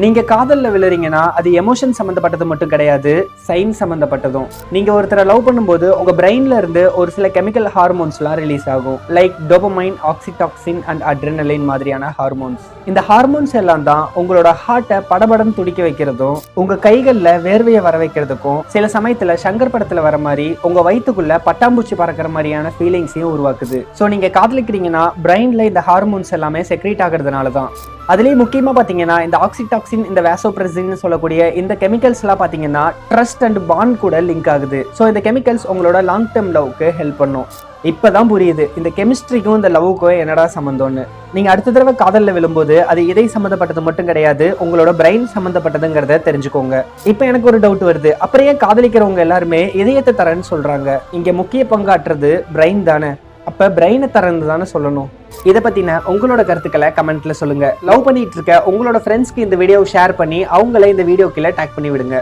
நீங்க காதல்ல விழுறீங்கன்னா அது எமோஷன் சம்பந்தப்பட்டது மட்டும் கிடையாது, சயின்ஸ் சம்பந்தப்பட்டதும். நீங்க ஒருத்தரை லவ் பண்ணும்போது உங்க பிரெயின்ல இருந்து ஒரு சில கெமிக்கல் ஹார்மோன்ஸ்லாம் ரிலீஸ் ஆகும். லைக் டோபமைன், ஆக்சிடாக்சின் அண்ட் அட்ரினலின் மாதிரியான ஹார்மோன்ஸ். இந்த ஹார்மோன்ஸ் எல்லாம் தான் உங்களோட ஹார்ட்டை படபடன்னு துடிக்க வைக்கிறதும், உங்க கைகள்ல வேர்வையை வர வைக்கிறதுக்கும், சில சமயத்துல சங்கர் படத்துல வர மாதிரி உங்க வயிற்றுக்குள்ள பட்டாம்பூச்சி பறக்கிற மாதிரியான ஃபீலிங்ஸையும் உருவாக்குது. ஸோ நீங்க காதலிக்கிறீங்கன்னா பிரெயின்ல இந்த ஹார்மோன்ஸ் எல்லாமே செக்ரீட் ஆகிறதுனால தான். அதுலேயும் முக்கியமாக பார்த்தீங்கன்னா இந்த ஆக்சிடாக்சின், இந்த வேசோப்ரெசின் சொல்லக்கூடிய இந்த கெமிக்கல்ஸ் எல்லாம் பார்த்தீங்கன்னா ட்ரஸ்ட் அண்ட் பாண்ட் கூட லிங்க் ஆகுது. ஸோ இந்த கெமிக்கல்ஸ் உங்களோட லாங் டேர்ம் லவ்க்கு ஹெல்ப் பண்ணும். இப்போதான் புரியுது இந்த கெமிஸ்ட்ரிக்கும் இந்த லவ்வுக்கும் என்னடா சம்மந்தம்னு. நீங்கள் அடுத்த தடவை காதலில் விழும்போது அது இதய சம்மந்தப்பட்டது மட்டும் கிடையாது, உங்களோட பிரெயின் சம்மந்தப்பட்டதுங்கிறத தெரிஞ்சுக்கோங்க. இப்போ எனக்கு ஒரு டவுட் வருது, அப்புறம் ஏன் காதலிக்கிறவங்க எல்லாருமே இதயத்தை தரேன்னு சொல்கிறாங்க? இங்கே முக்கிய பங்காற்றுறது பிரெயின் தானே, அப்போ பிரெயினை தரன்னு தானே சொல்லணும். இதை பற்றின உங்களோட கருத்துக்களை கமெண்ட்ல சொல்லுங்க. லவ் பண்ணிட்டு இருக்க உங்களோட ஃப்ரெண்ட்ஸ்க்கு இந்த வீடியோவை ஷேர் பண்ணி அவங்கள இந்த வீடியோ கீழே டேக் பண்ணி விடுங்க.